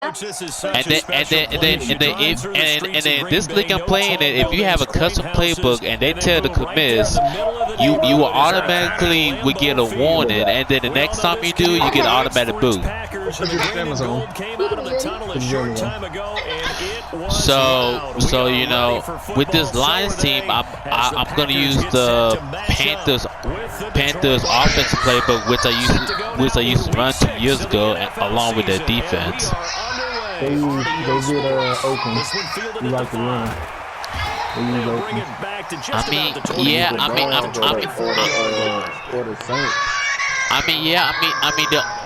And then this league I'm playing, if you have a custom playbook and they tell the commits, you will automatically get a warning, and then the next time you do, you get an automatic boot. So you know, with this Lions team, I'm gonna use the Panthers offensive playbook, which I used to run 2 years ago, along with their defense. They get Oakland. You like to run. They use Oakland.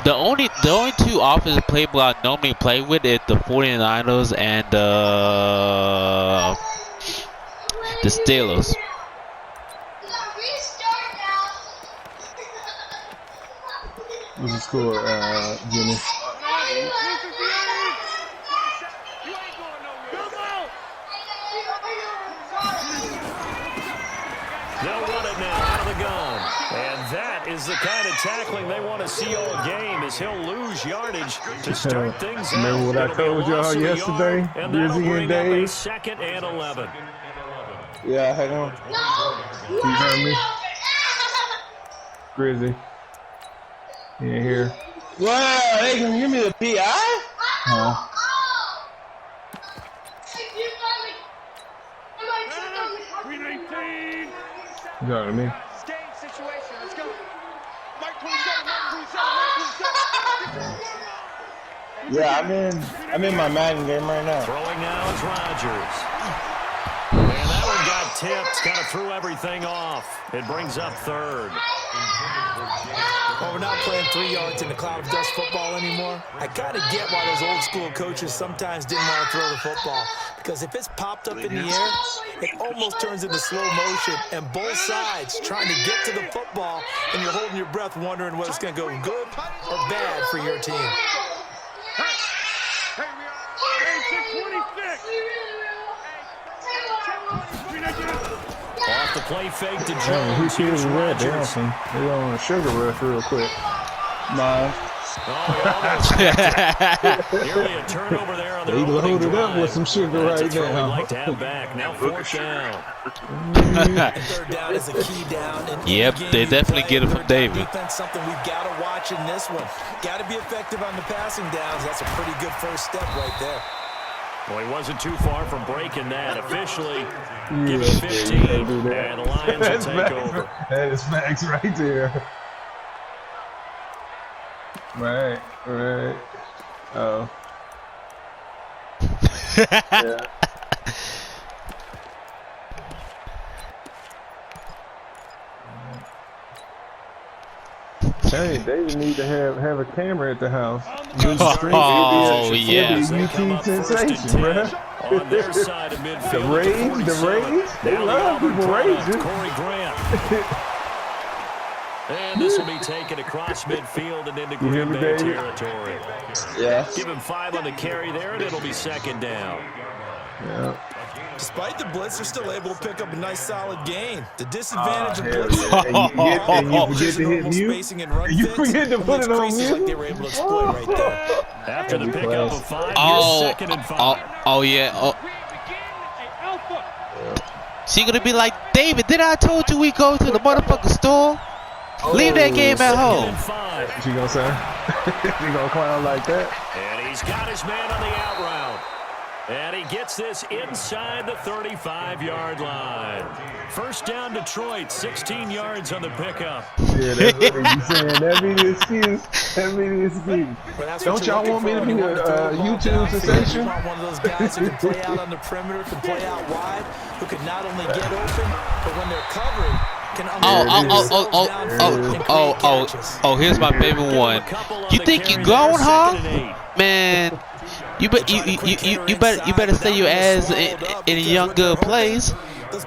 The only two offensive playbook I normally play with is the 49ers and the Steelers. What's the score, Jimmy? They'll run it now out of the gun. And that is the kind of tackling they want to see all game, as he'll lose yardage to start things out. Remember what I told y'all yesterday? Busy and Dave? 2nd and 11. Yeah, hang on. You heard me? Grizzy. In here. Wow, they can give me the PI? Huh? You know what I mean? Yeah, I'm in my Madden game right now. Throwing now is Rodgers. And that one got tipped. Kind of threw everything off. It brings up 3rd. Well, we're not playing 3 yards in the cloud of dust football anymore. I kind of get why those old school coaches sometimes didn't want to throw the football. Because if it's popped up in the air, it almost turns into slow motion. And both sides trying to get to the football, and you're holding your breath wondering whether it's going to go good or bad for your team. Off the play fake to Jones. Who's here with Red dancing? They're on a sugar rush real quick. Nah. Nearly a turnover there on the They loaded drive. up with some sugar right now. Like to have back. Now 4th down. 3rd down is a key down. Yep, they definitely get it from David. Defense, something we've got to watch in this one. Got to be effective on the passing downs. That's a pretty good first step right there. Well, he wasn't too far from breaking that. Officially, give it 15, and the Lions will take over. That is facts right there. Right. Oh. Yeah. Hey, they need to have a camera at the house. Oh, yeah. It'd be a YouTube sensation, bro. On their side of midfield. The Rays, they love people raising. Corey Grant. And this will be taken across midfield and into Green Bay territory. Yeah. Give him 5 on the carry there, and it'll be 2nd down. Yeah. Despite the blitz, they're still able to pick up a nice, solid gain. The disadvantage of blitz And you forget to hit mute. You forget to put it on mute. Like they were able to exploit right there. After the pickup of 5, Oh, here's 2nd and 5. oh yeah. Oh. She gonna be like, David, did I told you we go to the motherfucking store? Leave that game at home. She gonna say? She gonna clown like that? And he's got his man on the out route. And he gets this inside the 35-yard line. 1st down, Detroit, 16 yards on the pickup. Yeah, that's what you saying. That be the excuse. That be the excuse. Don't y'all want me to be a YouTube sensation? You want one of those guys who can play out on the perimeter, can play out wide, who can not only get open, but when they're covering, can here's my favorite one. You think you grown, huh? Man, you better stay your ass in a young good place.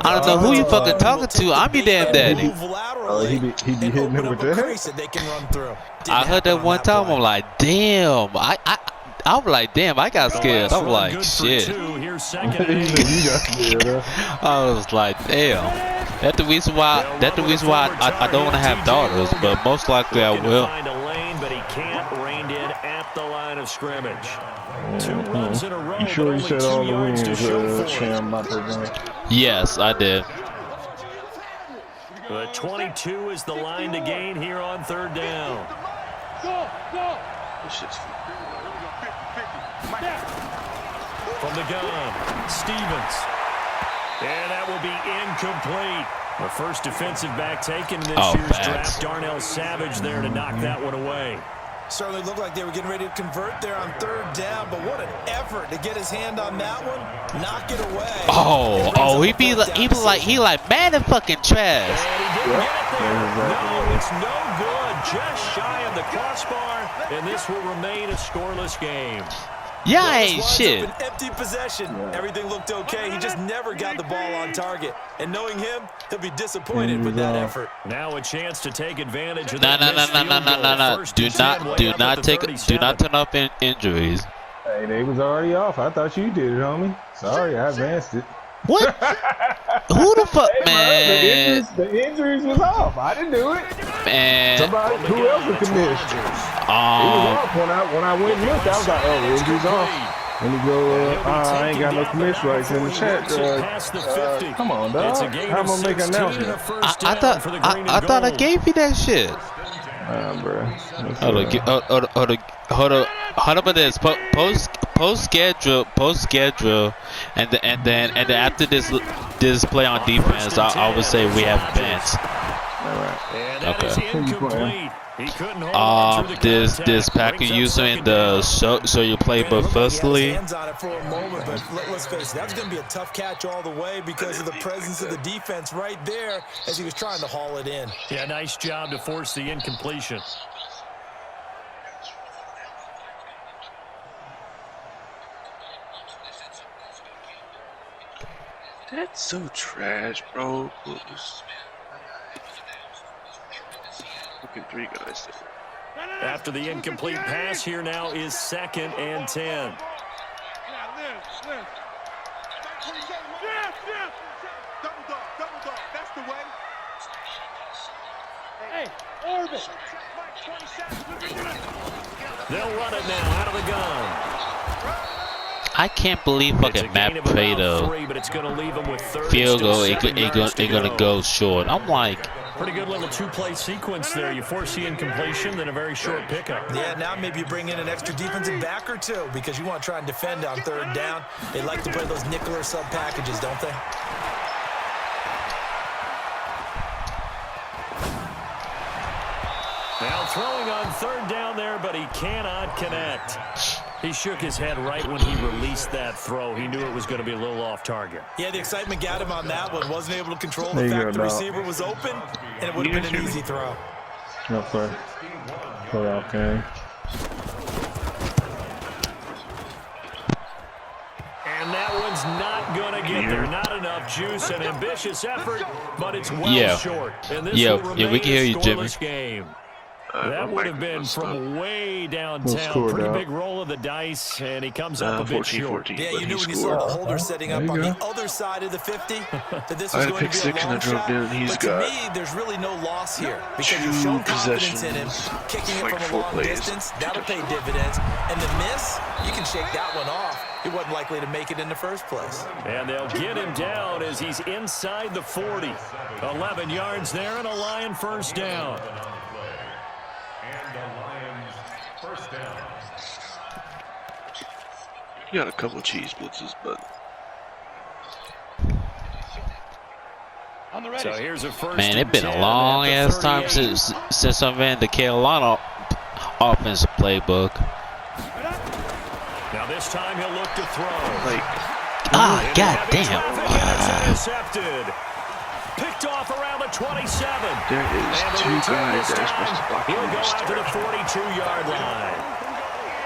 I don't know who you fucking talking to. I'm your damn daddy. Oh, he be hitting him with that. I heard that one time. I'm like, damn. I'm like, damn. I got scared. I'm like, shit. I was like, damn. That's the reason why. I don't want to have daughters, but most likely I will. of scrimmage. 2 runs in a row, You sure but you only said 2 all the yards to wings, show for it. Sham, about that game? Yes, I did. But 22 is the line to gain here on 3rd down. From the gun, Stevens. And that will be incomplete. The first defensive back taken in this year's draft. Darnell Savage there to knock that one away. Certainly looked like they were getting ready to convert there on 3rd down, but what an effort to get his hand on that one, knock it away. He like Madden fucking trash. And he didn't get it there. No, it's no good. Just shy of the crossbar, and this will remain a scoreless game. Yeah, ain't shit. An empty possession. Everything looked okay. He just never got the ball on target. And knowing him, he'll be disappointed with that effort. Now a chance to take advantage of No. Do not turn up injuries. Hey, they was already off. I thought you did it, homie. Sorry, I advanced it. What? Who the fuck, Hey, man? The injuries was off. I didn't do it. Man. Somebody, who else was committed? It was off when I went and looked. I was like, oh, the injuries off. Let me go. I ain't got no commission rights in the chat. Come on, dog. How am I gonna make an announcement? I thought I gave you that shit. Bro. Hold up with this. Post schedule, and then after this play on defense, I would say we have advanced. Okay. This Packer using the so you play but firstly. Hands on it for a moment, but let's face it, that's going to be a tough catch all the way because of the presence of the defense right there as he was trying to haul it in. Yeah, nice job to force the incompletion. That's so trash, bro. Looking 3 guys there. After the incomplete pass, here now is 2nd and 10. They'll run it now out of the gun. I can't believe fucking Matt Prato field goal ain't gonna go short. I'm like, pretty good little 2-play sequence there. You force the incompletion, then a very short pickup. Yeah, now maybe you bring in an extra defensive back or 2 because you want to try and defend on 3rd down. They like to play those nickel or sub packages, don't they? Now throwing on 3rd down there, but he cannot connect. He shook his head right when he released that throw. He knew it was going to be a little off target. Yeah, the excitement got him on that one. Wasn't able to control the fact the receiver was open, and it would have been an easy throw. No play. Pull out, okay. And that one's not going to get there. Not enough juice. An ambitious effort, but it's well short. And this will remain we can hear you, Jimmy. Game. That would have been from way downtown. Pretty big roll of the dice, and he comes up a bit short. Yeah, you knew when you saw the holder setting up on the other side of the 50 that this was going to be a long shot. But to me, there's really no loss here because you've shown confidence in him. Kicking it from a long distance, that'll pay dividends. And the miss, you can shake that one off. He wasn't likely to make it in the first place. And they'll get him down as he's inside the 40. 11 yards there and a Lion first down. You got a couple of cheese blitzes, but so here's a first. Man, it's been a long ass time since I've been in the Carolina offensive playbook. Now this time he'll look to throw. Goddamn. Intercepted. Picked off around the 27. there is 2 guys that are supposed to block He'll him. go out to the 42-yard line.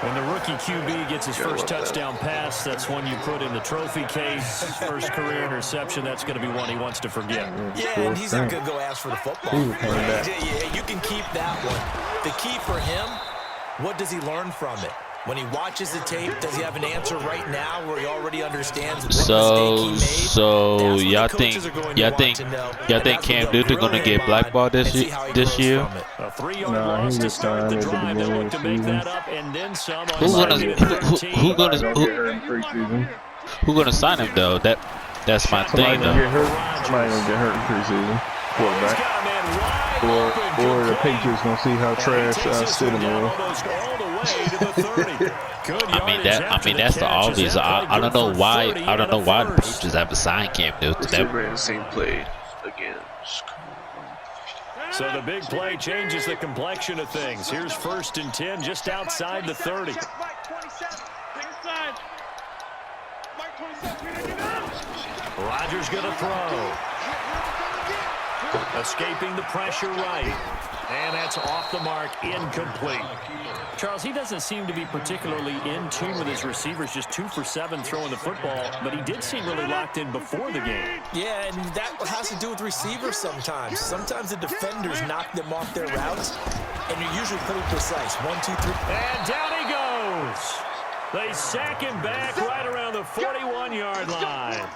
When the rookie QB gets his first touchdown pass, that's one you put in the trophy case. First career interception, that's going to be one he wants to forget. Yeah, and he's not going to go ask for the football. Yeah, you can keep that one. The key for him, what does he learn from it? When he watches the tape, does he have an answer right now where he already understands what So mistake he made? y'all think Cam Newton gonna get blackballed this year? A 3-yard Nah, loss he to just start the signed at the drive. They beginning look of to the make season. that up and then some. Who gonna sign him though? That's my thing though. Somebody gonna get hurt in preseason. Quarterback. Or the Patriots gonna see how trash Stidham is. I mean that's the obvious. I don't know why the Patriots haven't signed Cam Newton. They ran the same play again. So the big play changes the complexion of things. Here's 1st and 10 just outside the 30. Rodgers going to throw. Escaping the pressure right. And that's off the mark, incomplete. Charles, he doesn't seem to be particularly in tune with his receivers, just 2 for 7 throwing the football, but he did seem really locked in before the game. Yeah, and that has to do with receivers sometimes. Sometimes the defenders knock them off their routes, and you're usually pretty precise. 1, 2, 3. And down he goes. They sack him back right around the 41-yard line.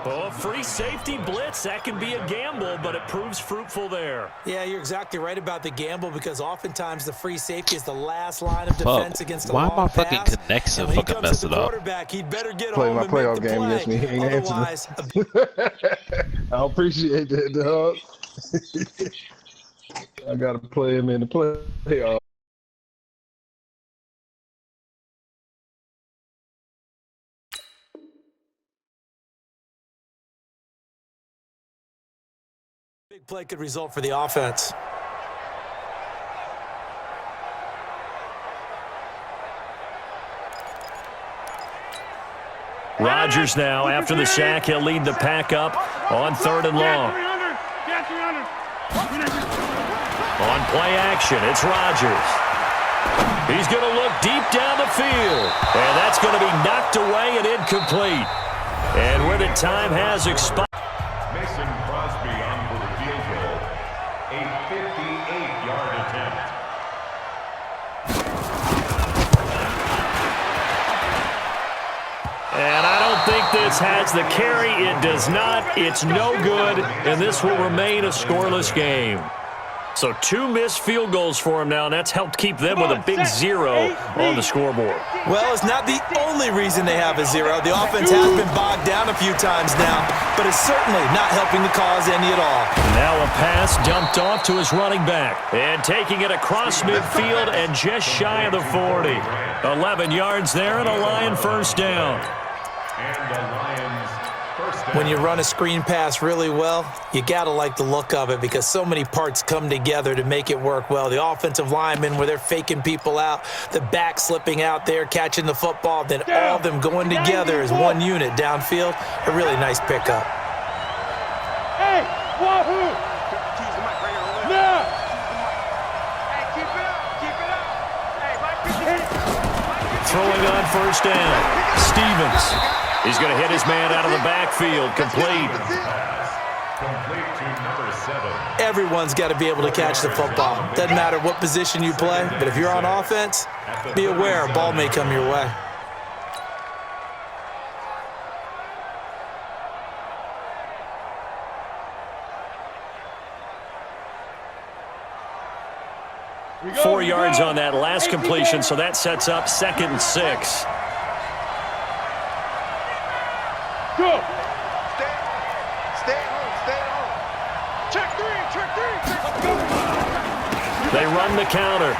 Oh, free safety blitz. That can be a gamble, but it proves fruitful there. Yeah, you're exactly right about the gamble because oftentimes the free safety is the last line of defense against the long pass. Why my fucking connection fucking mess it up? He'd better get Play home my and playoff make the game play. against me. He ain't Otherwise, answering. I appreciate that, dog. I gotta play him in the playoff. big play could result for the offense. Rodgers now, after the sack, he'll lead the pack up on 3rd and long. On play action, it's Rodgers. He's going to look deep down the field. And that's going to be knocked away and incomplete. And where the time has expired. Mason Crosby on for the field goal. A 58-yard attempt. And I don't think this has the carry. It does not. It's no good. And this will remain a scoreless game. So 2 missed field goals for him now, and that's helped keep them with a big 0 on the scoreboard. Well, it's not the only reason they have a 0. The offense has been bogged down a few times now, but it's certainly not helping the cause any at all. Now a pass dumped off to his running back. And taking it across midfield and just shy of the 40. 11 yards there and a Lion first down. And the Lions first down. When you run a screen pass really well, you got to like the look of it because so many parts come together to make it work well. The offensive linemen, where they're faking people out, the back slipping out there, catching the football, then all of them going together as one unit downfield. A really nice pickup. Hey, wahoo! No! Hey, keep it up. Hey, Throwing on first down. Stevens. He's going to hit his man out of the backfield. Complete. Complete to number 7. Everyone's got to be able to catch the football. Doesn't matter what position you play, but if you're on offense, be aware a ball may come your way. – 4 yards on that last completion, so that sets up 2nd and 6. Go! Stay home. Check three. Let's go. They run the counter.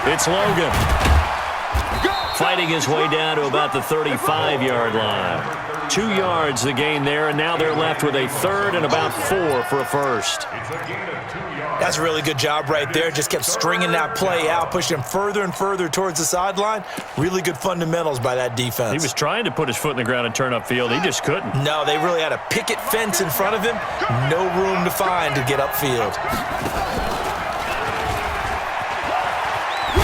It's Logan. Fighting his way down to about the 35-yard line. 2 yards the gain there, and now they're left with a 3rd and about 4 for a first. It's a gain of 2 yards. That's a really good job right there. Just kept stringing that play out, pushing him further and further towards the sideline. Really good fundamentals by that defense. He was trying to put his foot in the ground and turn upfield. He just couldn't. No, they really had a picket fence in front of him. No room to find to get upfield.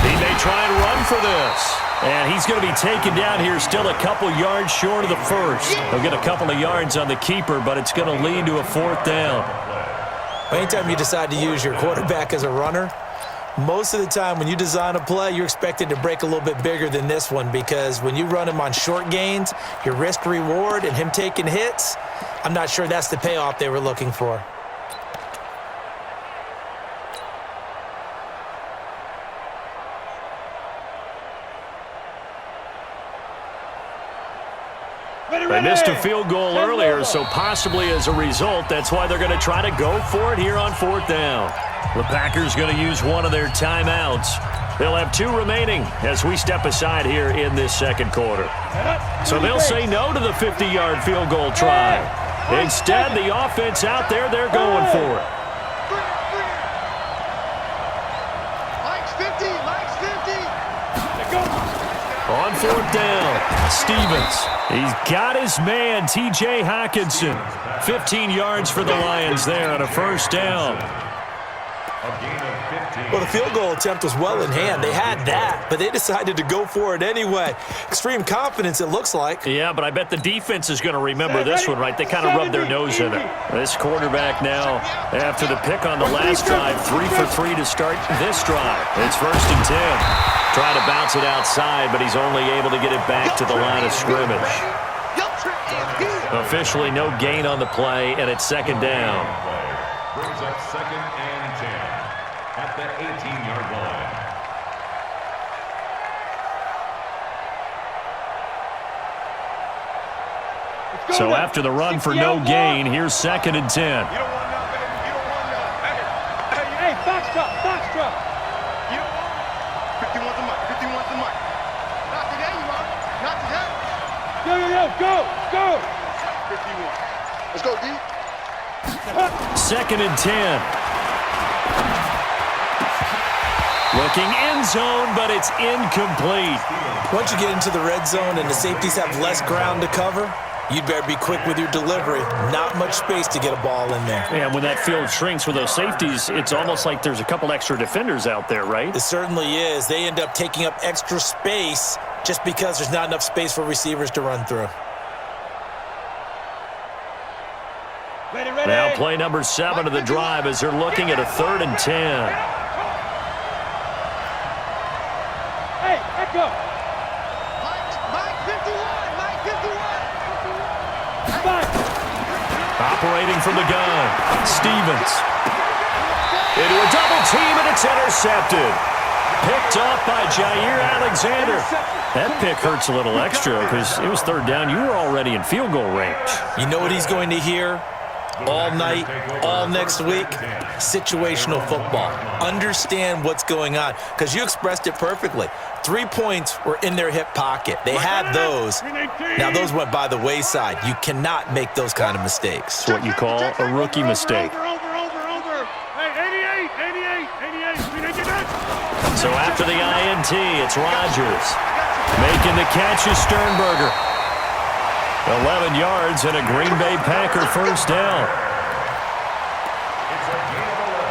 He may try and run for this. And he's going to be taken down here still a couple yards short of the first. He'll get a couple of yards on the keeper, but it's going to lead to a 4th down. Anytime you decide to use your quarterback as a runner, Most of the time when you design a play, you're expected to break a little bit bigger than this one because when you run him on short gains, your risk-reward and him taking hits, I'm not sure that's the payoff they were looking for. They missed a field goal earlier, so possibly as a result, that's why they're going to try to go for it here on 4th down. The Packers going to use one of their timeouts. They'll have 2 remaining as we step aside here in this second quarter. So they'll say no to the 50-yard field goal try. Instead, the offense out there, they're going for it. Mike's 50, Mike's 50. On 4th down, Stevens. He's got his man, T.J. Hockenson. 15 yards for the Lions there on a 1st down. Well, the field goal attempt was well in hand. They had that, but they decided to go for it anyway. Extreme confidence, it looks like. Yeah, but I bet the defense is going to remember this one, right? They kind of rubbed their nose in it. This quarterback now, after the pick on the last drive, 3 for 3 to start this drive. It's 1st and 10. Try to bounce it outside, but he's only able to get it back to the line of scrimmage. Officially no gain on the play, and it's 2nd down. Brings up 2nd and 10 at the 18-yard line. So after the run for no gain, here's 2nd and 10. You don't want nothing. You don't want nothing. Hey, box drop, box drop. You don't want 51 to Mike, 51 to Mike. Not today, you are. Not today. Go. 51. Let's go, D. 2nd and 10. Looking end zone, but it's incomplete. Once you get into the red zone and the safeties have less ground to cover, you'd better be quick with your delivery. Not much space to get a ball in there. Yeah, when that field shrinks with those safeties, it's almost like there's a couple extra defenders out there, right? It certainly is. They end up taking up extra space just because there's not enough space for receivers to run through. Now play number 7 of the drive as they're looking at a 3rd and 10. Hey, echo. Mike 51, Mike 51. Operating from the gun, Stevens. Into a double team, and it's intercepted. Picked off by Jair Alexander. That pick hurts a little extra because it was 3rd down. You were already in field goal range. You know what he's going to hear all night, all next week? Situational football. Understand what's going on because you expressed it perfectly. 3 points were in their hip pocket. They had those. Now, those went by the wayside. You cannot make those kind of mistakes. It's what you call a rookie mistake. Over. Hey, 88. So after the INT, it's Rodgers. Making the catch is Sternberger. 11 yards and a Green Bay Packer 1st down.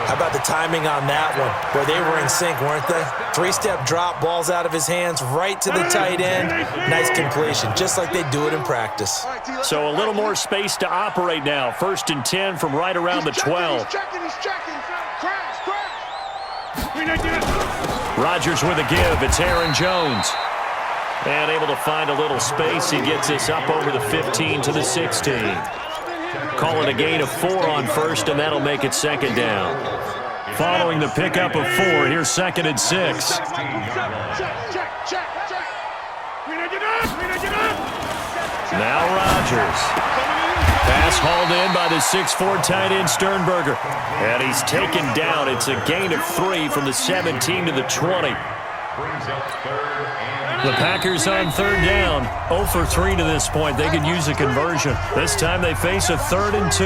How about the timing on that one, where they were in sync, weren't they? 3-step drop, balls out of his hands, right to the tight end. Nice completion, just like they do it in practice. So a little more space to operate now. 1st and 10 from right around the 12. He's checking. Crash. Rodgers with a give. It's Aaron Jones. And able to find a little space. He gets us up over the 15 to the 16. Call it a gain of 4 on 1st, and that'll make it 2nd down. Following the pickup of 4, here's 2nd and 6. Now Rodgers. Pass hauled in by the 6'4" tight end Sternberger. And he's taken down. It's a gain of 3 from the 17 to the 20. The Packers on 3rd down. 0 for 3 to this point. They could use a conversion. This time they face a 3rd and 2.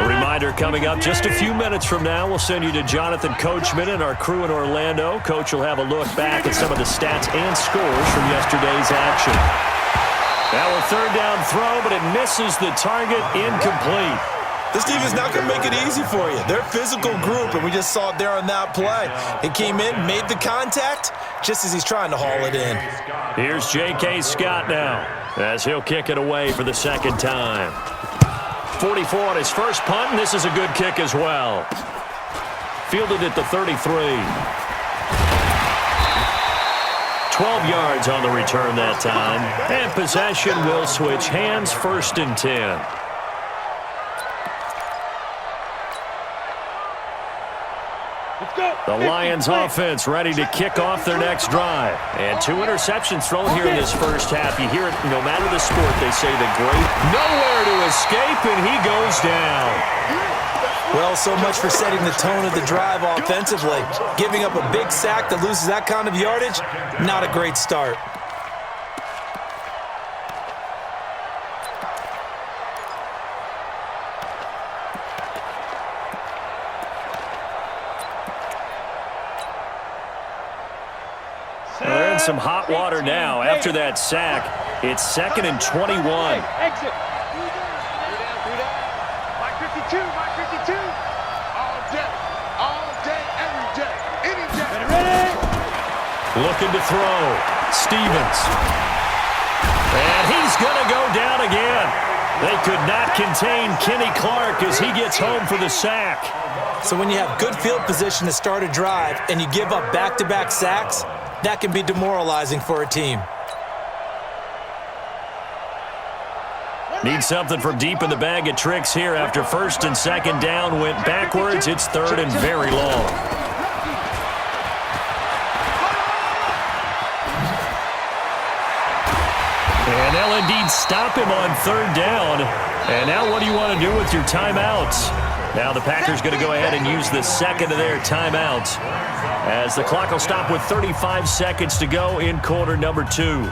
A reminder coming up just a few minutes from now. We'll send you to Jonathan Coachman and our crew in Orlando. Coach will have a look back at some of the stats and scores from yesterday's action. Now a 3rd down throw, but it misses the target. Incomplete. This team is not going to make it easy for you. They're a physical group, and we just saw it there on that play. He came in, made the contact, just as he's trying to haul it in. Here's J.K. Scott now, as he'll kick it away for the 2nd time. 44 on his first punt, and this is a good kick as well. Fielded at the 33. 12 yards on the return that time. And possession will switch hands, 1st and 10. The Lions offense ready to kick off their next drive. And 2 interceptions thrown here in this first half. You hear it no matter the sport. They say the great nowhere to escape, and he goes down. Well, so much for setting the tone of the drive offensively. Giving up a big sack that loses that kind of yardage, not a great start. They're in some hot water now after that sack. It's 2nd and 21. Exit. Mike 52, Mike 52. All day, every day, any day. Ready? Looking to throw. Stevens. And he's going to go down again. They could not contain Kenny Clark as he gets home for the sack. So when you have good field position to start a drive and you give up back-to-back sacks, that can be demoralizing for a team. Need something from deep in the bag of tricks here after 1st and 2nd down went backwards. It's 3rd and very long. And they'll indeed stop him on 3rd down. And now what do you want to do with your timeouts? Now the Packers going to go ahead and use the 2nd of their timeouts as the clock will stop with 35 seconds to go in quarter number 2.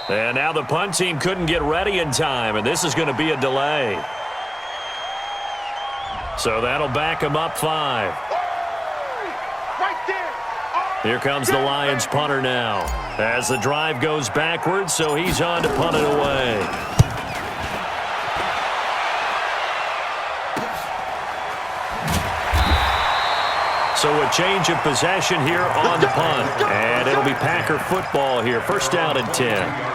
And now the punt team couldn't get ready in time, and this is going to be a delay. So that'll back them up 5. Here comes the Lions punter now as the drive goes backwards, so he's on to punt it away. So a change of possession here on the punt. And it'll be Packer football here. 1st down and 10.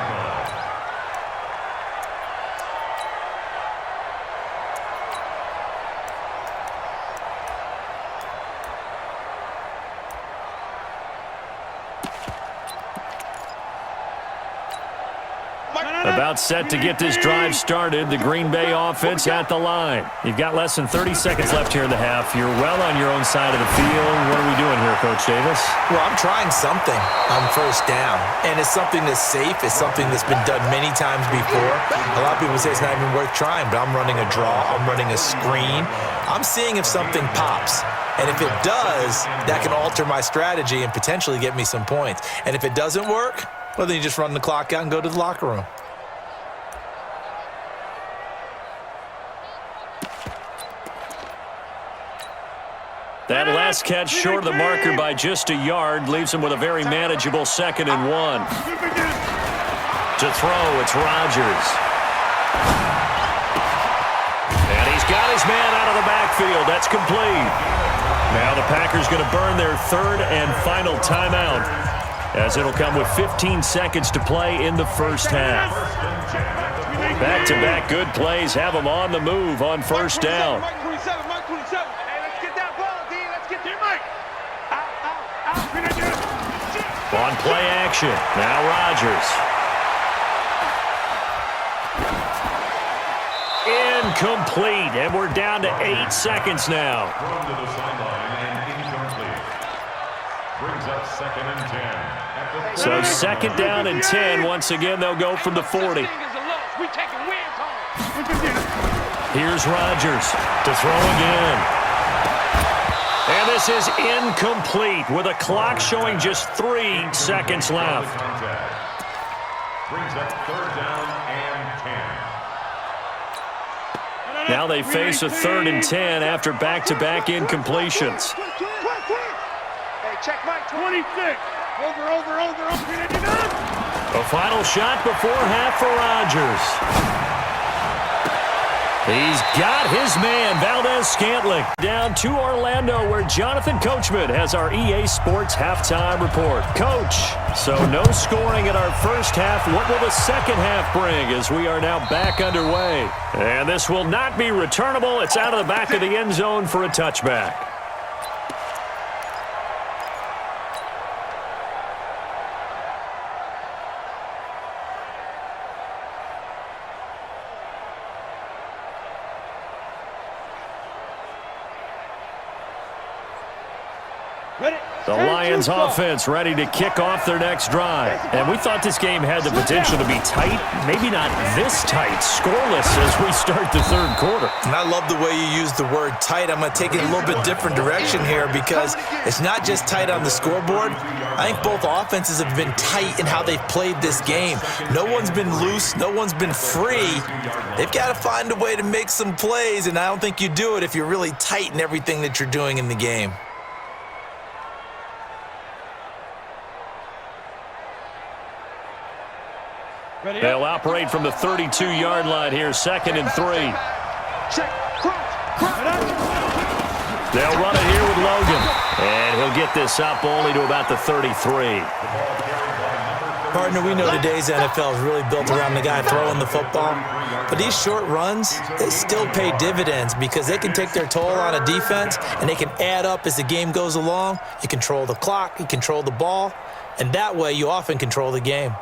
About set to get this drive started. The Green Bay offense at the line. You've got less than 30 seconds left here in the half. You're well on your own side of the field. What are we doing here, Coach Davis? Well, I'm trying something on 1st down. And it's something that's safe. It's something that's been done many times before. A lot of people say it's not even worth trying, but I'm running a draw. I'm running a screen. I'm seeing if something pops. And if it does, that can alter my strategy and potentially get me some points. And if it doesn't work, well, then you just run the clock out and go to the locker room. That last catch short of the marker by just a yard leaves him with a very manageable 2nd and 1. To throw, it's Rodgers. And he's got his man out of the backfield. That's complete. Now the Packers going to burn their 3rd and final timeout as it'll come with 15 seconds to play in the first half. Back-to-back good plays have them on the move on 1st down. On play action, now Rodgers. Incomplete, and we're down to 8 seconds now. Thrown to the sideline and incomplete. Brings up 2nd and 10. So 2nd down and 10. Once again, they'll go from the 40. Here's Rodgers to throw again. And this is incomplete with a clock showing just 3 seconds left. Brings up 3rd down and 10. Now they face a 3rd and 10 after back-to-back incompletions. Hey, check Mike, 26. Over. A final shot before half for Rodgers. He's got his man, Valdez-Scantling, down to Orlando, where Jonathan Coachman has our EA Sports halftime report. Coach, so no scoring in our first half. What will the second half bring as we are now back underway? And this will not be returnable. It's out of the back of the end zone for a touchback. The Lions offense ready to kick off their next drive. And we thought this game had the potential to be tight. Maybe not this tight, scoreless as we start the 3rd quarter. And I love the way you use the word tight. I'm going to take it a little bit different direction here because it's not just tight on the scoreboard. I think both offenses have been tight in how they've played this game. No one's been loose. No one's been free. They've got to find a way to make some plays, and I don't think you do it if you're really tight in everything that you're doing in the game. They'll operate from the 32-yard line here, 2nd and 3. They'll run it here with Logan. And he'll get this up only to about the 33. Partner, we know today's NFL is really built around the guy throwing the football. But these short runs, they still pay dividends because they can take their toll on a defense and they can add up as the game goes along. You control the clock, you control the ball, and that way you often control the game.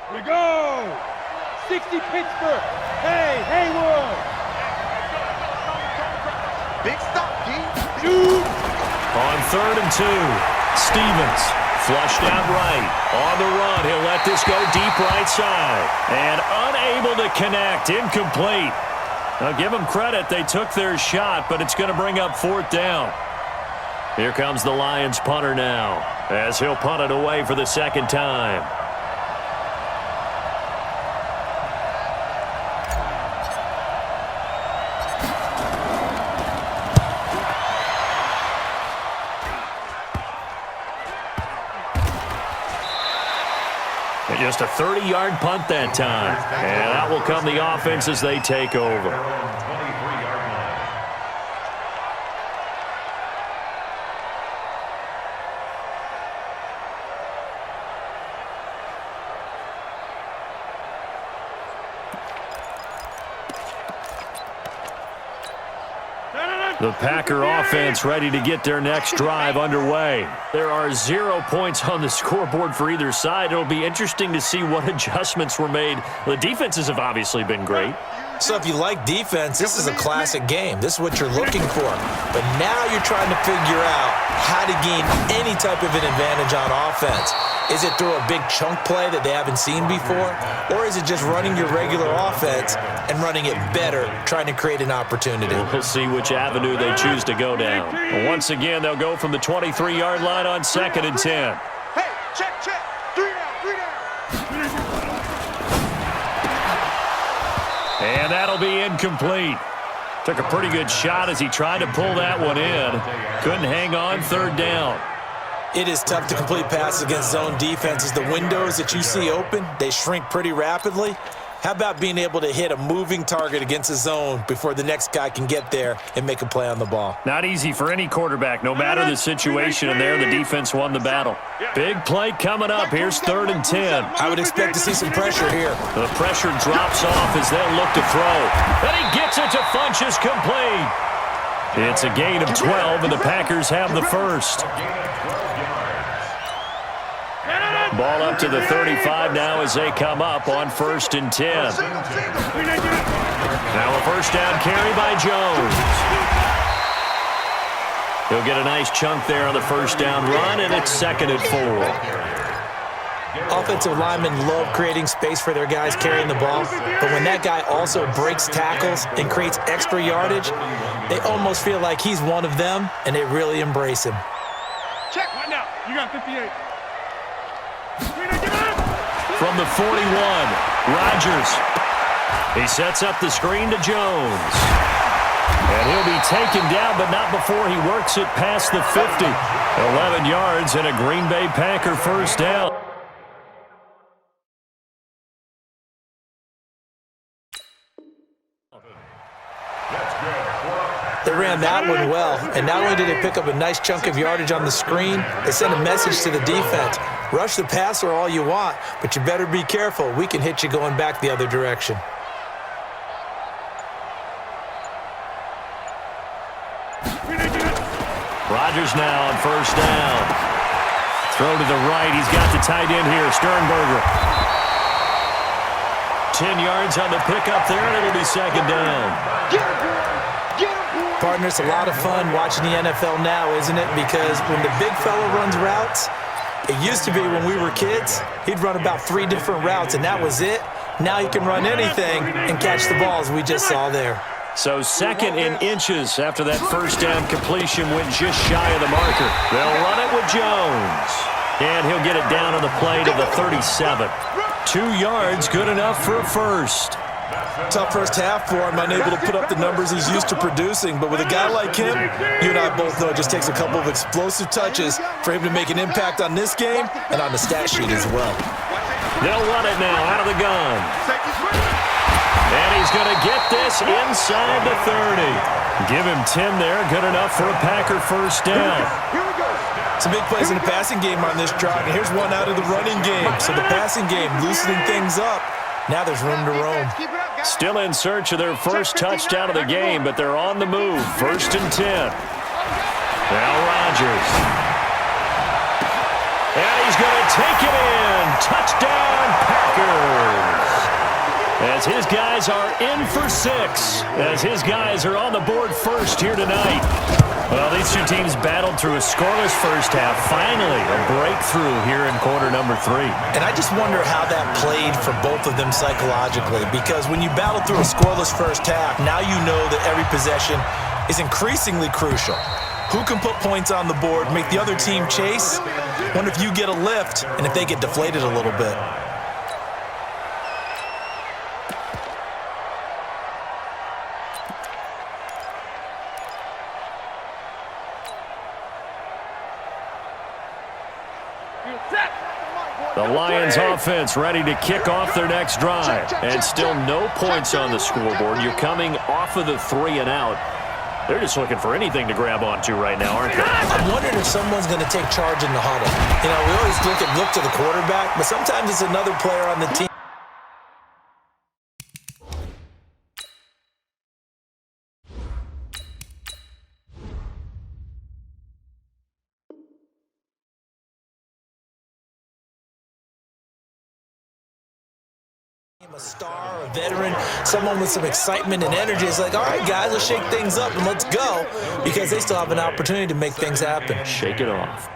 We go! 60 Pittsburgh! Hey, Haywood! Big stop, D. Shoot! On 3rd and 2, Stevens flushed out right. On the run, he'll let this go deep right side. And unable to connect, incomplete. Now give them credit, they took their shot, but it's going to bring up 4th down. Here comes the Lions punter now, as he'll punt it away for the 2nd time. Just a 30-yard punt that time. And that will come the offense as they take over. The Packer offense ready to get their next drive underway. There are 0 points on the scoreboard for either side. It'll be interesting to see what adjustments were made. The defenses have obviously been great. So if you like defense, this is a classic game. This is what you're looking for. But now you're trying to figure out how to gain any type of an advantage on offense. Is it through a big chunk play that they haven't seen before? Or is it just running your regular offense and running it better, trying to create an opportunity? We'll see which avenue they choose to go down. And once again, they'll go from the 23-yard line on 2nd and 10. Hey, check. 3 down. And that'll be incomplete. Took a pretty good shot as he tried to pull that one in. Couldn't hang on 3rd down. It is tough to complete passes against zone defenses. The windows that you see open, they shrink pretty rapidly. How about being able to hit a moving target against a zone before the next guy can get there and make a play on the ball? Not easy for any quarterback, no matter the situation, and there the defense won the battle. Big play coming up. Here's 3rd and 10. I would expect to see some pressure here. The pressure drops off as they'll look to throw. And he gets it to Funchess complete. It's a gain of 12, and the Packers have the first. Ball up to the 35 now as they come up on 1st and 10. Now a first down carry by Jones. He'll get a nice chunk there on the first down run, and it's 2nd and 4. Offensive linemen love creating space for their guys carrying the ball, but when that guy also breaks tackles and creates extra yardage, they almost feel like he's one of them, and they really embrace him. Check right now. You got 58. From the 41, Rodgers. He sets up the screen to Jones. And he'll be taken down, but not before he works it past the 50. 11 yards and a Green Bay Packer first down. They ran that one well, and not only did they pick up a nice chunk of yardage on the screen, they sent a message to the defense. Rush the passer all you want, but you better be careful. We can hit you going back the other direction. Rodgers now on first down. Throw to the right. He's got the tight end here, Sternberger. 10 yards on the pickup there, and it'll be second down. Partner, it's a lot of fun watching the NFL now, isn't it? Because when the big fella runs routes, it used to be when we were kids, he'd run about 3 different routes, and that was it. Now he can run anything and catch the balls we just saw there. So second in inches after that first down completion went just shy of the marker. They'll run it with Jones. And he'll get it down on the play to the 37. 2 yards, good enough for a first. Tough first half for him, unable to put up the numbers he's used to producing. But with a guy like him, you and I both know it just takes a couple of explosive touches for him to make an impact on this game and on the stat sheet as well. They'll run it now out of the gun. And he's going to get this inside the 30. Give him 10 there, good enough for a Packer first down. Some big plays in the passing game on this drive, and here's one out of the running game. So the passing game loosening things up. Now there's room to roam. Still in search of their first touchdown of the game, but they're on the move. First and 10. Now Rodgers. And he's going to take it in. Touchdown, Packers. As his guys are in for 6. As his guys are on the board first here tonight. Well, these two teams battled through a scoreless first half. Finally, a breakthrough here in quarter number 3. And I just wonder how that played for both of them psychologically, because when you battle through a scoreless first half, now you know that every possession is increasingly crucial. Who can put points on the board, make the other team chase? Wonder if you get a lift and if they get deflated a little bit. The Lions offense ready to kick off their next drive. And still no points on the scoreboard. You're coming off of the 3 and out. They're just looking for anything to grab onto right now, aren't they? I'm wondering if someone's going to take charge in the huddle. You know, we always look to the quarterback, but sometimes it's another player on the team. A star, a veteran, someone with some excitement and energy. It's like, all right, guys, let's shake things up and let's go, because they still have an opportunity to make things happen. Shake it off.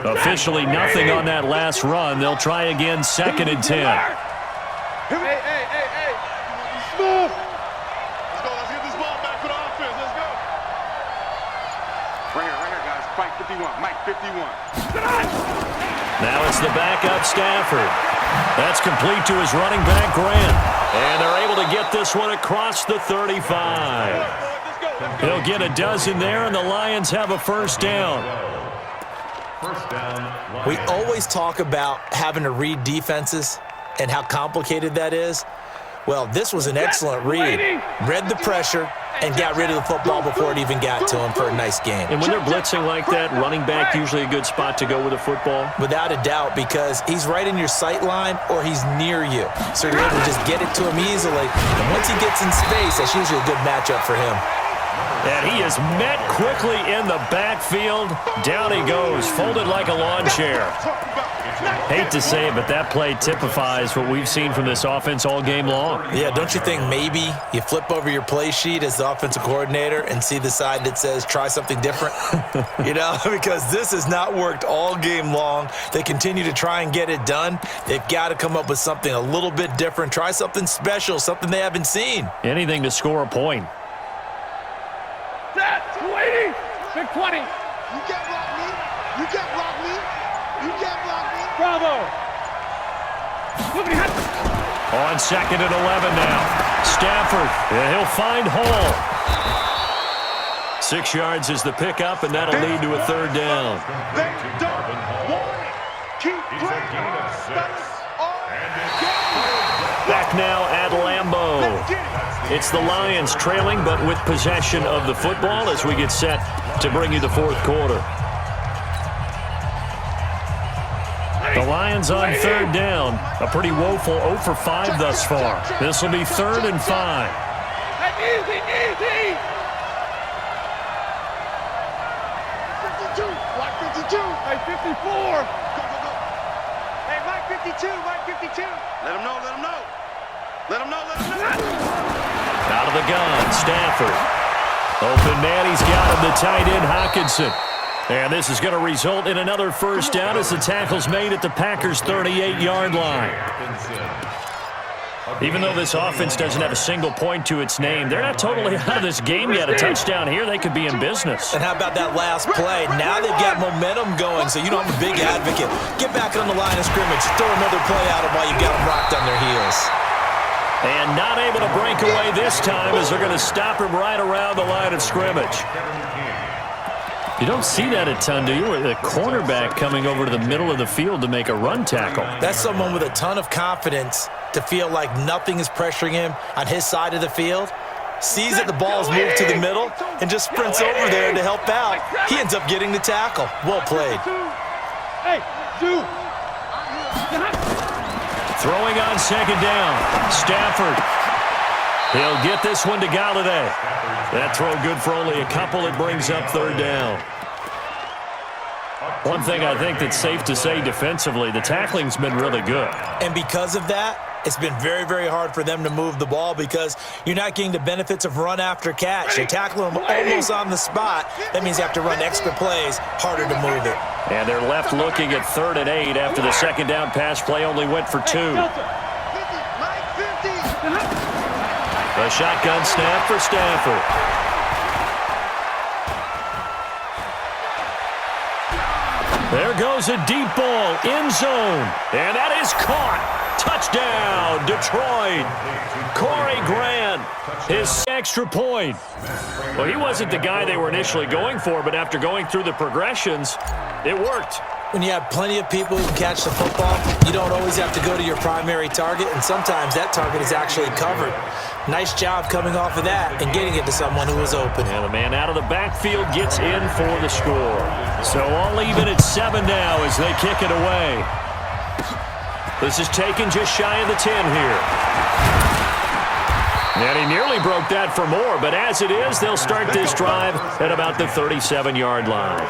Officially nothing on that last run. They'll try again, second and 10. Hey. Smooth. Let's go. Let's get this ball back for the offense. Let's go. Right here, guys. Mike 51. Mike 51. Now it's the backup Stafford. That's complete to his running back, Grant. And they're able to get this one across the 35. He'll get a dozen there, and the Lions have a first down. We always talk about having to read defenses and how complicated that is. Well, this was an excellent read. Read the pressure and got rid of the football before it even got to him for a nice game. And when they're blitzing like that, running back usually a good spot to go with the football? Without a doubt, because he's right in your sight line or he's near you. So you're able to just get it to him easily. And once he gets in space, that's usually a good matchup for him. And he is met quickly in the backfield. Down he goes, folded like a lawn chair. Hate to say it, but that play typifies what we've seen from this offense all game long. Yeah, don't you think maybe you flip over your play sheet as the offensive coordinator and see the side that says try something different? Because this has not worked all game long. They continue to try and get it done. They've got to come up with something a little bit different. Try something special, something they haven't seen. Anything to score a point. Set, 280, big 20. You can't block me. You can't block me. You can't block me. Bravo. On 2nd and 11 now. Stafford, and he'll find Hall. 6 yards is the pickup, and that'll lead to a 3rd down. They don't want it. Keep playing. Back now at Lambeau. It's the Lions trailing, but with possession of the football as we get set to bring you the 4th quarter. The Lions on 3rd down. A pretty woeful 0 for 5 thus far. This will be 3rd and 5. Easy, easy. 52, Mike 52. Hey, 54. Go, go, go. Hey, Mike 52, Mike 52. Let him know, let him know. Let him know, let him know. Out of the gun, Stafford. Open man, he's got him, the tight end, Hockenson. And this is going to result in another 1st down as the tackle's made at the Packers' 38-yard line. Even though this offense doesn't have a single point to its name, they're not totally out of this game yet. A touchdown here, they could be in business. And how about that last play? Now they've got momentum going, so you know I'm a big advocate. Get back on the line of scrimmage. Throw another play at them while you've got them rocked on their heels. And not able to break away this time as they're going to stop him right around the line of scrimmage. You don't see that a ton, do you? With a cornerback coming over to the middle of the field to make a run tackle. That's someone with a ton of confidence to feel like nothing is pressuring him on his side of the field. Sees that the ball's moved to the middle and just sprints over there to help out. He ends up getting the tackle. Well played. Hey, dude. Throwing on 2nd down. Stafford. He'll get this one to Galladay. That throw good for only a couple. It brings up 3rd down. One thing I think that's safe to say defensively, the tackling's been really good. And because of that, it's been very, very hard for them to move the ball because you're not getting the benefits of run after catch. You're tackling them almost on the spot. That means you have to run extra plays, harder to move it. And they're left looking at 3rd and 8 after the 2nd down pass play only went for 2. A shotgun snap for Stafford. There goes a deep ball, end zone, and that is caught. Touchdown, Detroit. Corey Grant, his extra point. Well, he wasn't the guy they were initially going for, but after going through the progressions, it worked. When you have plenty of people who can catch the football, you don't always have to go to your primary target, and sometimes that target is actually covered. Nice job coming off of that and getting it to someone who was open. And the man out of the backfield gets in for the score. So all even at 7 now as they kick it away. This is taken just shy of the 10 here. And he nearly broke that for more, but as it is, they'll start this drive at about the 37-yard line.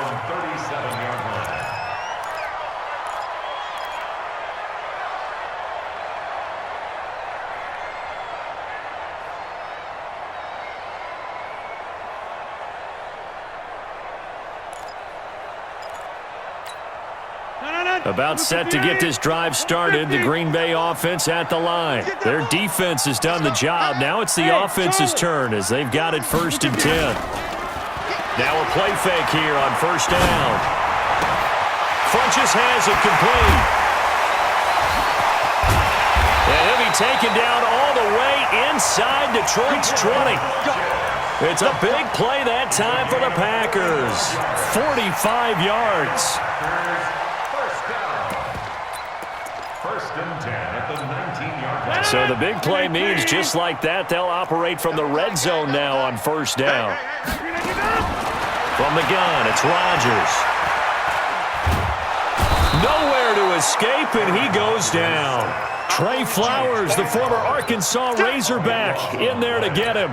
About set to get this drive started. The Green Bay offense at the line. Their defense has done the job. Now it's the offense's turn as they've got it 1st and 10. Now a play fake here on 1st down. Funches has it complete. And he'll be taken down all the way inside Detroit's 20. It's a big play that time for the Packers. 45 yards. So the big play means just like that, they'll operate from the red zone now on 1st down. From the gun, it's Rodgers. Nowhere to escape, and he goes down. Trey Flowers, the former Arkansas Razorback, in there to get him.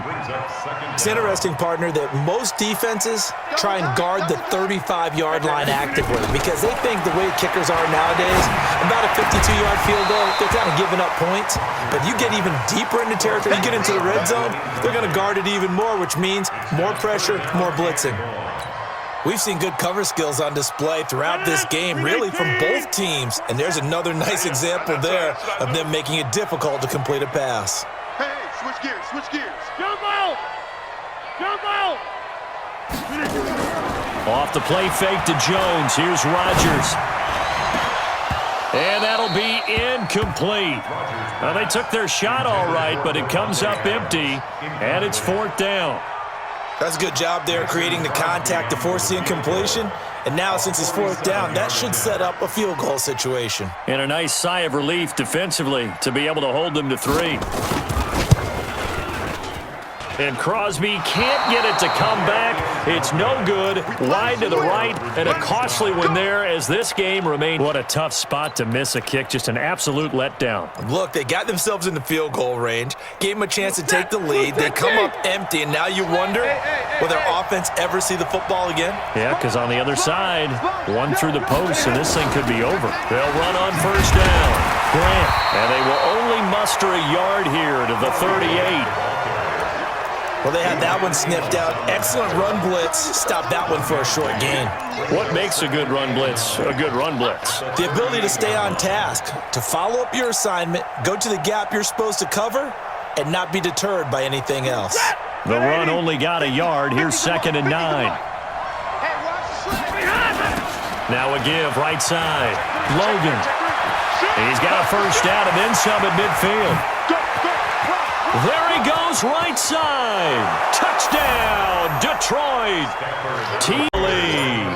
It's interesting, partner, that most defenses try and guard the 35-yard line actively because they think the way kickers are nowadays, about a 52-yard field goal, they're kind of giving up points. But you get even deeper into territory, you get into the red zone, they're going to guard it even more, which means more pressure, more blitzing. We've seen good cover skills on display throughout this game, really from both teams. And there's another nice example there of them making it difficult to complete a pass. Hey, switch gears, switch gears. Jump out! Jump out! Off the play fake to Jones. Here's Rodgers. And that'll be incomplete. Well, they took their shot all right, but it comes up empty, and it's 4th down. That's a good job there creating the contact to force the incompletion. And now, since it's 4th down, that should set up a field goal situation. And a nice sigh of relief defensively to be able to hold them to 3. And Crosby can't get it to come back. It's no good. Wide to the right, and a costly one there as this game remained. What a tough spot to miss a kick. Just an absolute letdown. Look, they got themselves in the field goal range, gave them a chance to take the lead. They come up empty, and now you wonder, will their offense ever see the football again? Yeah, because on the other side, one through the post, and this thing could be over. They'll run on 1st down. Grant, and they will only muster a yard here to the 38. Well, they had that one sniffed out. Excellent run blitz. Stop that one for a short gain. What makes a good run blitz a good run blitz? The ability to stay on task, to follow up your assignment, go to the gap you're supposed to cover, and not be deterred by anything else. The run only got a yard. Here's 2nd and 9. Now a give right side. Logan. He's got a 1st down and then some at midfield. There he goes, right side. Touchdown, Detroit. T-lead.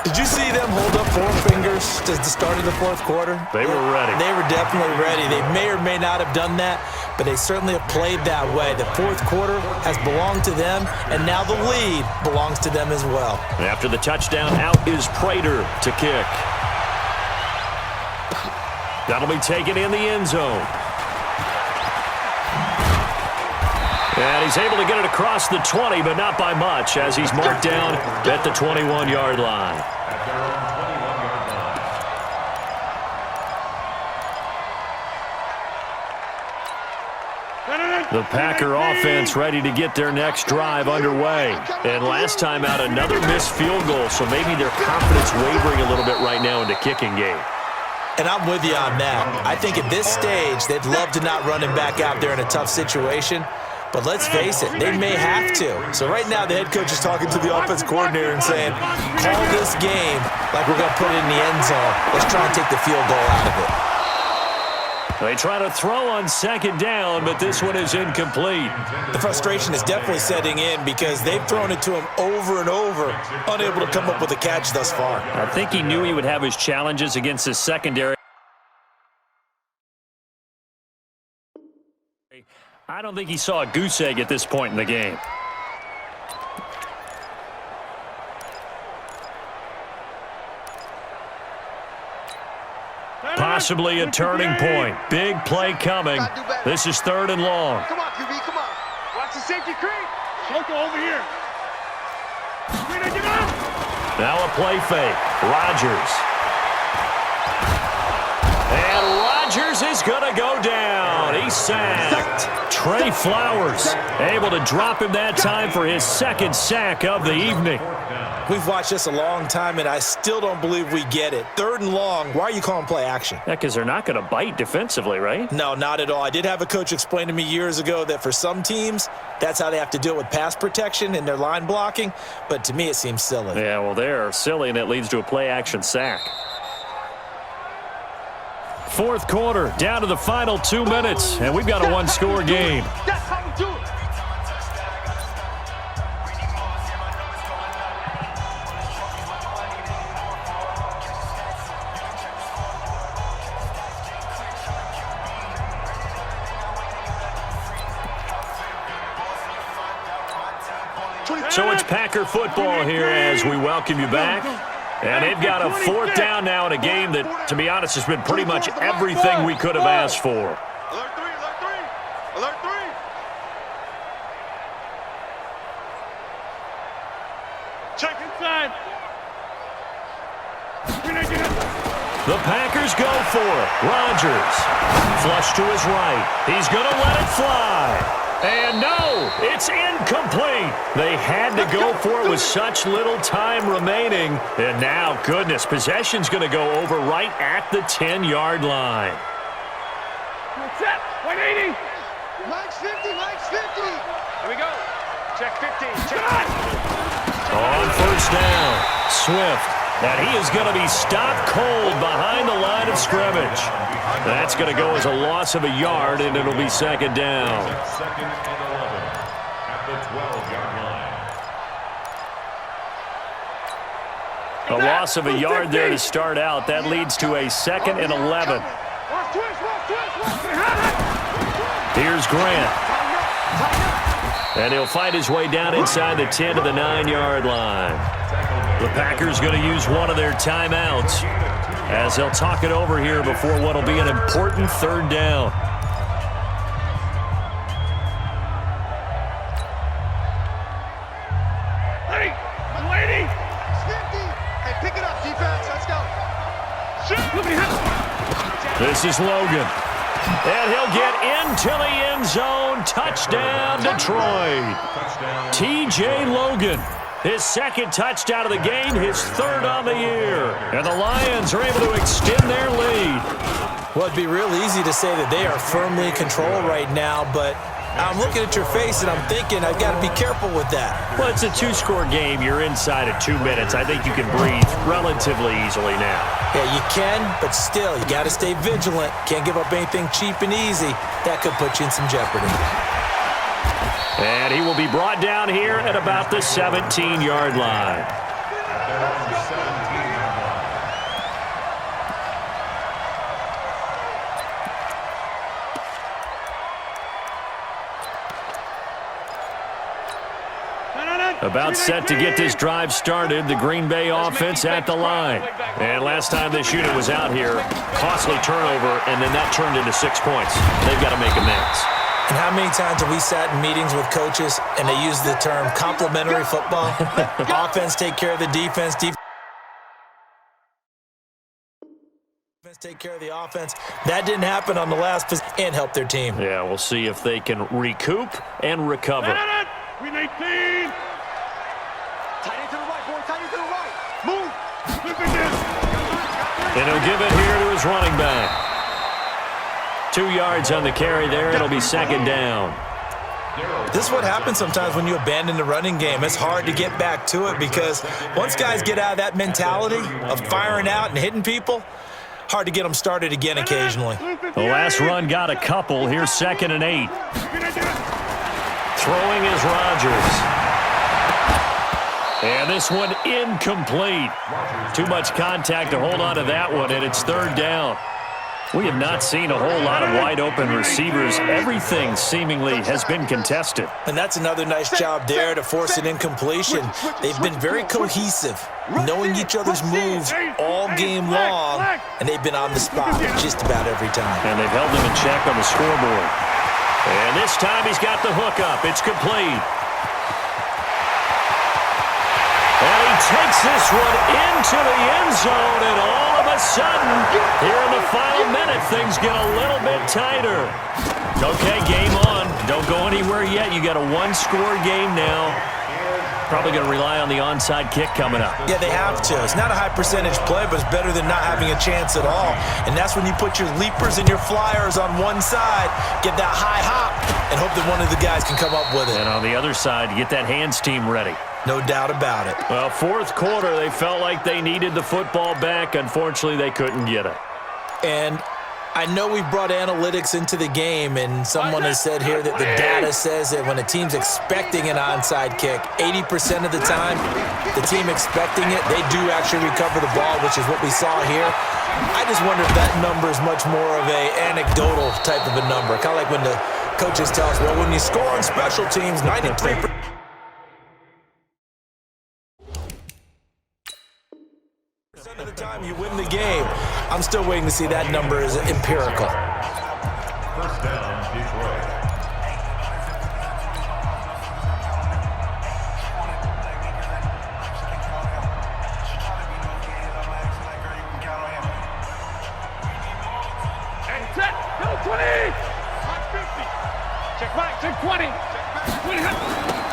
Did you see them hold up 4 fingers to the start of the 4th quarter? They were ready. They were definitely ready. They may or may not have done that, but they certainly have played that way. The 4th quarter has belonged to them, and now the lead belongs to them as well. After the touchdown, out is Prater to kick. That'll be taken in the end zone. And he's able to get it across the 20, but not by much, as he's marked down at the 21-yard line. The Packer offense ready to get their next drive underway. And last time out, another missed field goal, so maybe their confidence wavering a little bit right now in the kicking game. And I'm with you on that. I think at this stage, they'd love to not run him back out there in a tough situation. But let's face it, they may have to. So right now, the head coach is talking to the offense coordinator and saying, call this game like we're going to put it in the end zone. Let's try and take the field goal out of it. They try to throw on 2nd down, but this one is incomplete. The frustration is definitely setting in because they've thrown it to him over and over, unable to come up with a catch thus far. I think he knew he would have his challenges against his secondary. I don't think he saw a goose egg at this point in the game. Possibly a turning point. Big play coming. This is 3rd and long. Come on, QB, come on. Watch the safety creep. Shoko over here. Now a play fake. Rodgers. And Rodgers is going to go down. He's sacked. Trey Flowers able to drop him that time for his 2nd sack of the evening. We've watched this a long time, and I still don't believe we get it. 3rd and long, why are you calling play action? Yeah, because they're not going to bite defensively, right? No, not at all. I did have a coach explain to me years ago that for some teams, that's how they have to deal with pass protection and their line blocking, but to me it seems silly. Yeah, well, they're silly, and it leads to a play action sack. 4th quarter, down to the final 2 minutes, and we've got a one-score game. That's how we do it. So it's Packer football here as we welcome you back. And they've got a 4th down now in a game that but to be honest, it's been pretty much everything we could have asked for. Alert 3, alert 3, alert 3. Check inside. The Packers go for it. Rodgers, flush to his right. He's going to let it fly. And no, it's incomplete. They had to go for it with such little time remaining. And now, goodness, possession's going to go over right at the 10-yard line. Set, 180. Mike's 50, Mike's 50. Here we go. Check 15, check. On first down, Swift. That he is going to be stopped cold behind the line of scrimmage. That's going to go as a loss of a yard, and it'll be second down. Second and 11 at the 12-yard line. A loss of a yard there to start out. That leads to a second and 11. Here's Grant. And he'll fight his way down inside the 10 to the 9-yard line. The Packers going to use one of their timeouts as they'll talk it over here before what will be an important third down. Hey, lady! 50! Hey, pick it up, defense. Let's go. This is Logan. And he'll get into the end zone. Touchdown, Detroit. T.J. Logan. His second touchdown of the game, his third on the year. And the Lions are able to extend their lead. Well, it'd be real easy to say that they are firmly in control right now, but I'm looking at your face and I'm thinking I've got to be careful with that. Well, it's a two-score game. You're inside of 2 minutes. I think you can breathe relatively easily now. Yeah, you can, but still, you got to stay vigilant. Can't give up anything cheap and easy. That could put you in some jeopardy. And he will be brought down here at about the 17-yard line. About set to get this drive started, the Green Bay offense at the line. And last time this unit was out here, costly turnover, and then that turned into 6 points. They've got to make amends. And how many times have we sat in meetings with coaches and they use the term complementary football? Offense take care of the defense, defense take care of the offense. That didn't happen on the last possession and help their team. Yeah, we'll see if they can recoup and recover. We need team. Tight end to the right, boy. Tight end to the right. Move. Flip it in. And he'll give it here to his running back. 2 yards on the carry there. It'll be second down. This is what happens sometimes when you abandon the running game. It's hard to get back to it because once guys get out of that mentality of firing out and hitting people, hard to get them started again occasionally. The last run got a couple. Here's second and 8. Throwing is Rodgers. And this one incomplete. Too much contact to hold on to that one, and it's third down. We have not seen a whole lot of wide-open receivers. Everything seemingly has been contested. And that's another nice job there to force an incompletion. They've been very cohesive, knowing each other's moves all game long, and they've been on the spot just about every time. And they've held them in check on the scoreboard. And this time he's got the hook up. It's complete. And he takes this one into the end zone, and all of a sudden, here in the final minute, things get a little bit tighter. Okay, game on. Don't go anywhere yet. You got a one-score game now. Probably going to rely on the onside kick coming up. Yeah, they have to. It's not a high-percentage play, but it's better than not having a chance at all. And that's when you put your leapers and your flyers on one side, get that high hop, and hope that one of the guys can come up with it. And on the other side, you get that hands team ready. No doubt about it. Well, fourth quarter, they felt like they needed the football back. Unfortunately, they couldn't get it. And I know we've brought analytics into the game, and someone has said here that the data says that when a team's expecting an onside kick, 80% of the time, the team expecting it, they do actually recover the ball, which is what we saw here. I just wonder if that number is much more of a anecdotal type of a number. Kind of like when the coaches tell us, well, when you score on special teams, 93%. Of the time time you win the game. I'm still waiting to see that number as empirical. First down, Detroit.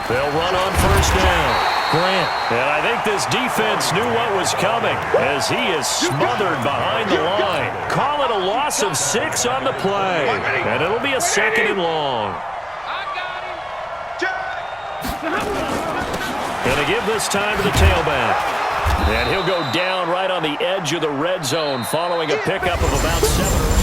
They'll run on first down. Grant. And I think this defense knew what was coming as he is smothered behind the line. Call it a loss of 6 on the play. And it'll be a 2nd and long. Gonna give this time to the tailback. And he'll go down right on the edge of the red zone following a pickup of about 7 or 8.